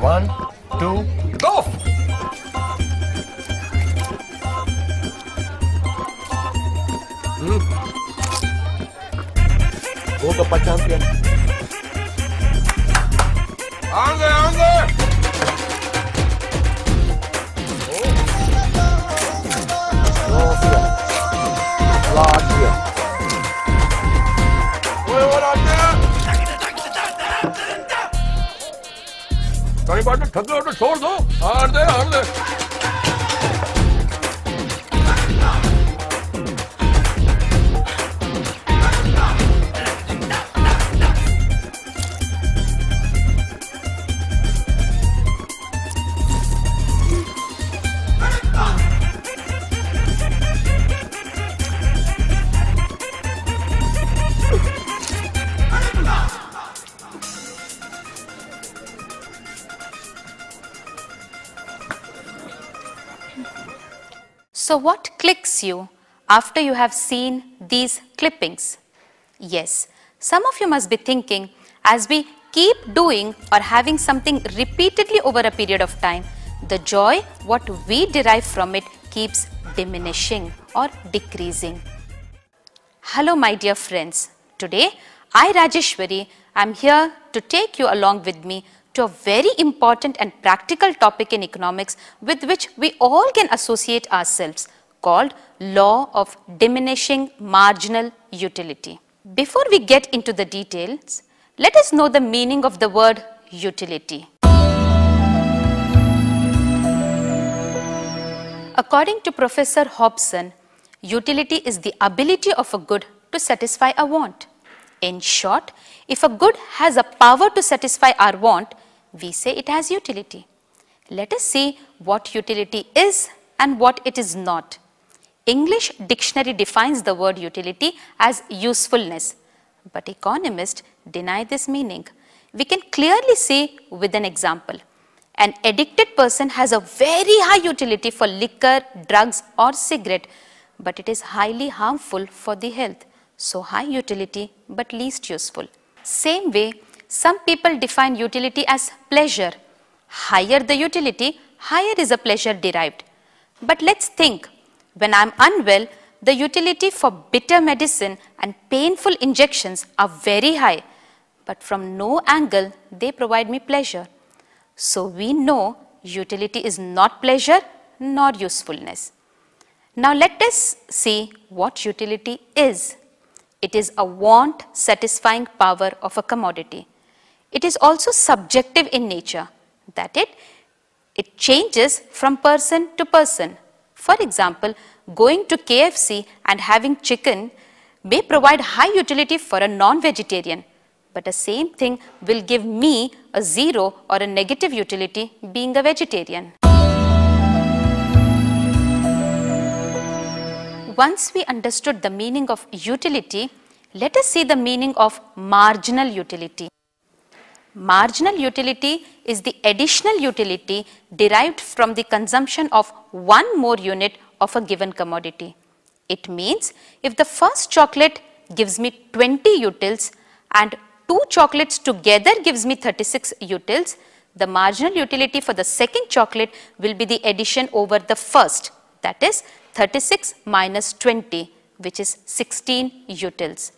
1, 2, go! Go Kappa champion. Aande! कई बार ठग लो तो छोड़ दो हार दे So what clicks you after you have seen these clippings? Yes, some of you must be thinking, as we keep doing or having something repeatedly over a period of time, the joy what we derive from it keeps diminishing or decreasing. Hello my dear friends, today I Rajeshwari am here to take you along with me to a very important and practical topic in economics with which we all can associate ourselves, called law of diminishing marginal utility. Before we get into the details, let us know the meaning of the word utility. According to Professor Hobson, utility is the ability of a good to satisfy a want. In short, if a good has a power to satisfy our want, we say it has utility. Let us see what utility is and what it is not. English dictionary defines the word utility as usefulness, but economists deny this meaning. We can clearly see with an example. An addicted person has a very high utility for liquor, drugs or cigarette, but it is highly harmful for the health. So high utility but least useful. Same way, some people define utility as pleasure. Higher the utility, higher is the pleasure derived. But let's think, when I am unwell, the utility for bitter medicine and painful injections are very high, but from no angle they provide me pleasure. So we know utility is not pleasure nor usefulness. Now let us see what utility is. It is a want satisfying power of a commodity. It is also subjective in nature, that it changes from person to person. For example, going to KFC and having chicken may provide high utility for a non-vegetarian, but the same thing will give me a 0 or a negative utility being a vegetarian. Once we understood the meaning of utility, let us see the meaning of marginal utility. Marginal utility is the additional utility derived from the consumption of one more unit of a given commodity. It means if the first chocolate gives me 20 utils and 2 chocolates together gives me 36 utils, the marginal utility for the second chocolate will be the addition over the first, that is 36 minus 20, which is 16 utils.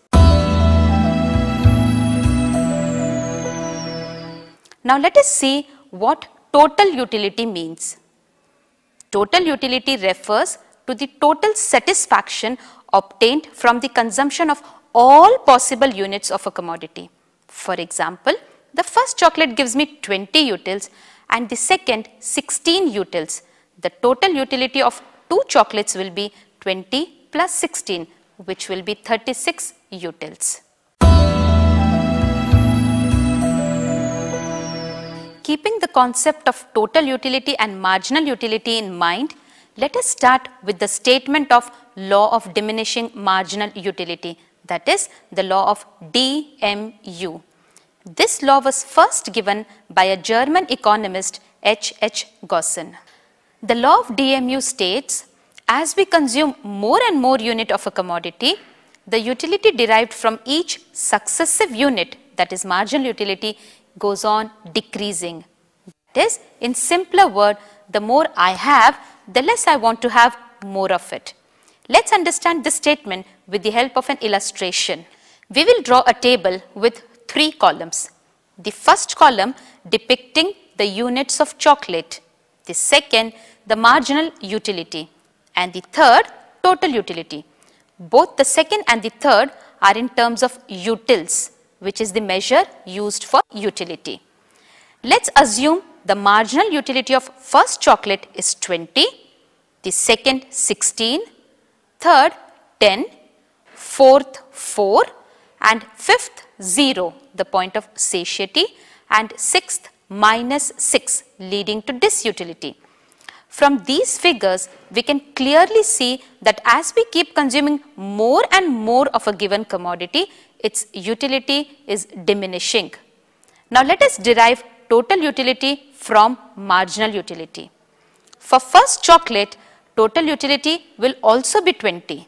Now let us see what total utility means. Total utility refers to the total satisfaction obtained from the consumption of all possible units of a commodity. For example, the first chocolate gives me 20 utils and the second 16 utils. The total utility of 2 chocolates will be 20 plus 16, which will be 36 utils. Keeping the concept of total utility and marginal utility in mind, let us start with the statement of law of diminishing marginal utility, that is the law of DMU. This law was first given by a German economist H. Gossen. The law of DMU states, as we consume more and more unit of a commodity, the utility derived from each successive unit, that is marginal utility, goes on decreasing. That is, in simpler word, the more I have, the less I want to have more of it. Let's understand this statement with the help of an illustration. We will draw a table with 3 columns. The first column depicting the units of chocolate, the second the marginal utility, and the third total utility. Both the second and the third are in terms of utils, which is the measure used for utility. Let's assume the marginal utility of first chocolate is 20, the second 16, third 10, fourth 4, and fifth 0, the point of satiety, and sixth -6, leading to disutility. From these figures, we can clearly see that as we keep consuming more and more of a given commodity, its utility is diminishing. Now let us derive total utility from marginal utility. For first chocolate, total utility will also be 20.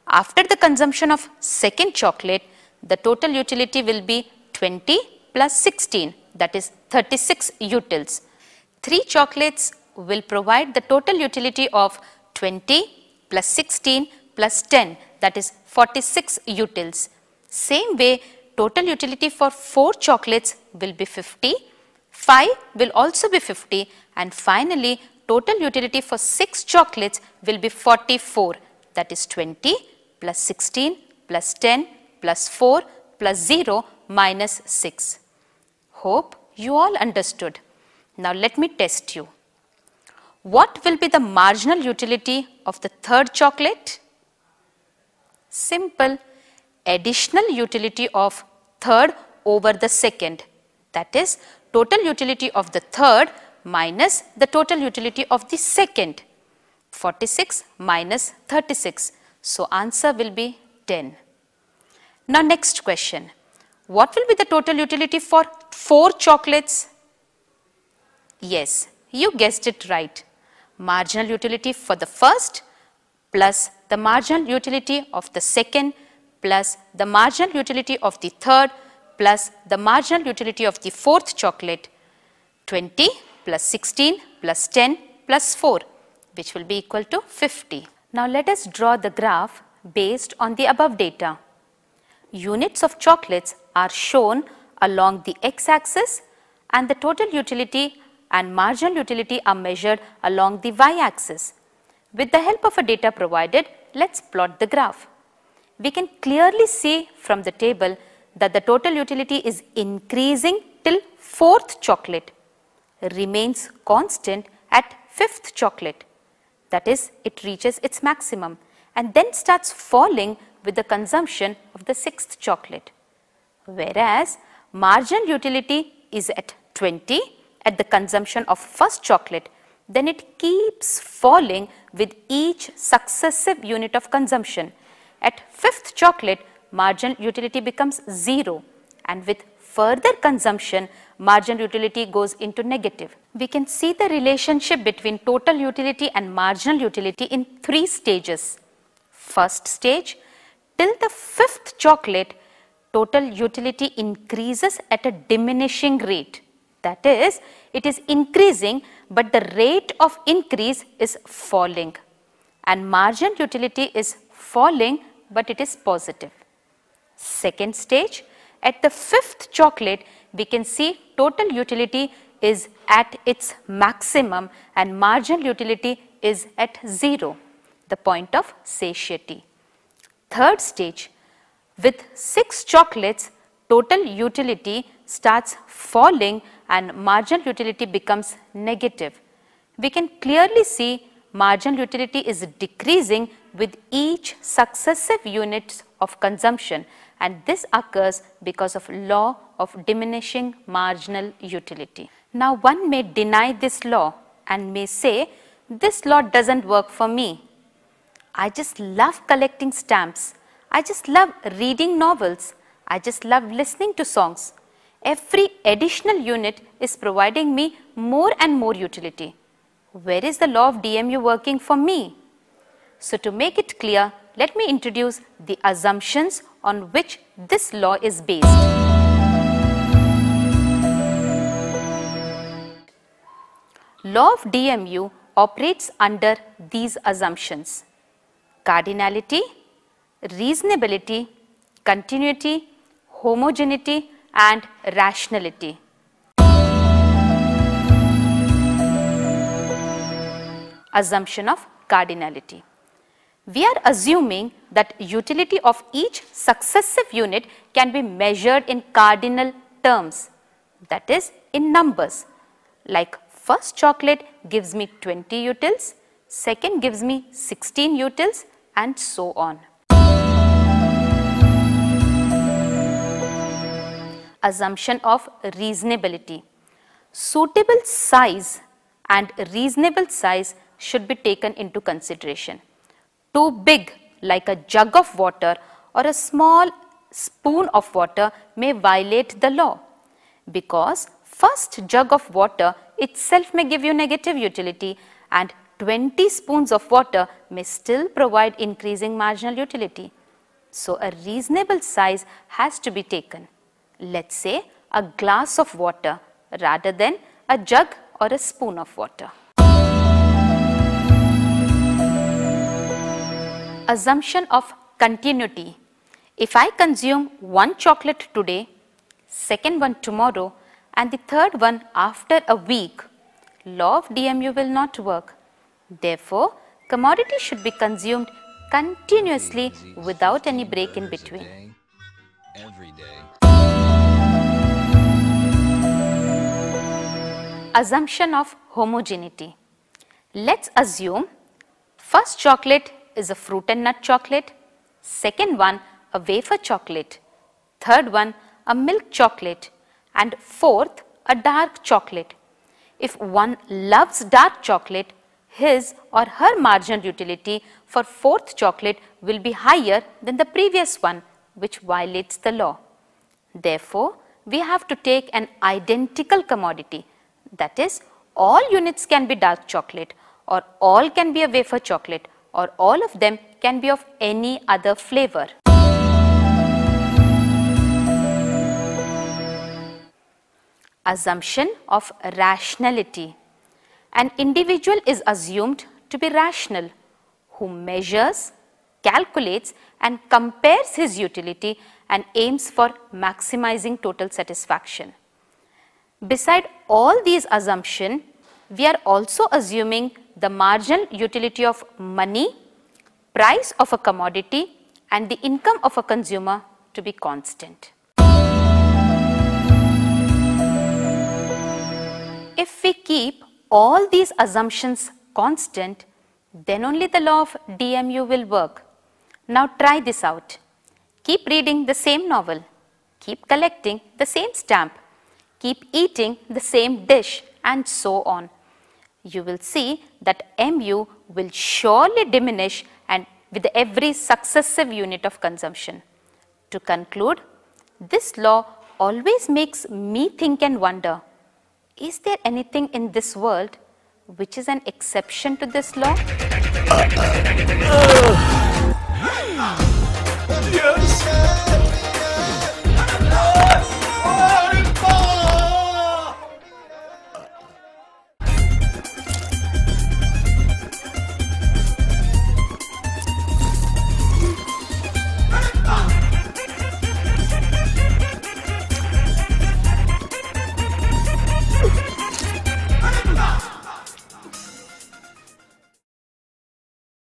After the consumption of second chocolate, the total utility will be 20 plus 16, that is 36 utils. 3 chocolates will provide the total utility of 20 plus 16 plus 10, that is 46 utils. Same way, total utility for 4 chocolates will be 50, 5 will also be 50, and finally total utility for 6 chocolates will be 44, that is 20 plus 16 plus 10 plus 4 plus 0 minus 6. Hope you all understood. Now let me test you. What will be the marginal utility of the third chocolate? Simple. Additional utility of third over the second. That is, total utility of the third minus the total utility of the second. 46 minus 36. So answer will be 10. Now next question. What will be the total utility for 4 chocolates? Yes, you guessed it right. Marginal utility for the first plus the marginal utility of the second plus the marginal utility of the third plus the marginal utility of the fourth chocolate, 20 plus 16 plus 10 plus 4, which will be equal to 50. Now let us draw the graph based on the above data. Units of chocolates are shown along the x-axis and the total utility and marginal utility are measured along the y-axis. With the help of a data provided, let's plot the graph. We can clearly see from the table that the total utility is increasing till 4th chocolate, remains constant at 5th chocolate. That is, it reaches its maximum and then starts falling with the consumption of the 6th chocolate. Whereas, marginal utility is at 20 at the consumption of first chocolate, then it keeps falling with each successive unit of consumption. At 5th chocolate, marginal utility becomes 0, and with further consumption, marginal utility goes into negative. We can see the relationship between total utility and marginal utility in 3 stages. First stage, till the 5th chocolate, total utility increases at a diminishing rate. That is, it is increasing, but the rate of increase is falling, and marginal utility is falling, but it is positive. Second stage, at the 5th chocolate, we can see total utility is at its maximum and marginal utility is at 0, the point of satiety. Third stage, with 6 chocolates, total utility starts falling and marginal utility becomes negative. We can clearly see marginal utility is decreasing with each successive unit of consumption, and this occurs because of law of diminishing marginal utility. Now one may deny this law and may say, this law doesn't work for me. I just love collecting stamps. I just love reading novels. I just love listening to songs. Every additional unit is providing me more and more utility. Where is the law of DMU working for me? So to make it clear, let me introduce the assumptions on which this law is based. Law of DMU operates under these assumptions: cardinality, reasonability, continuity, homogeneity, and rationality. Assumption of cardinality. We are assuming that utility of each successive unit can be measured in cardinal terms, that is in numbers, like first chocolate gives me 20 utils, second gives me 16 utils, and so on. Assumption of reasonability. Suitable size and reasonable size should be taken into consideration. Too big, like a jug of water or a small spoon of water, may violate the law, because first jug of water itself may give you negative utility and 20 spoons of water may still provide increasing marginal utility. So a reasonable size has to be taken. Let's say a glass of water rather than a jug or a spoon of water. Assumption of continuity. If I consume one chocolate today, second one tomorrow, and the third one after a week, law of DMU will not work. Therefore, commodity should be consumed continuously without any break in between. Every day. Assumption of homogeneity. Let's assume first chocolate is a fruit and nut chocolate, second one a wafer chocolate, third one a milk chocolate, and fourth a dark chocolate. If one loves dark chocolate, his or her marginal utility for fourth chocolate will be higher than the previous one, which violates the law. Therefore, we have to take an identical commodity, that is, all units can be dark chocolate, or all can be a wafer chocolate, or all of them can be of any other flavor. Assumption of rationality. An individual is assumed to be rational who measures, calculates, and compares his utility and aims for maximizing total satisfaction. Beside all these assumptions, we are also assuming the marginal utility of money, price of a commodity, and the income of a consumer to be constant. If we keep all these assumptions constant, then only the law of DMU will work. Now try this out. Keep reading the same novel, keep collecting the same stamp, keep eating the same dish, and so on. You will see that MU will surely diminish and with every successive unit of consumption. To conclude, this law always makes me think and wonder, is there anything in this world which is an exception to this law?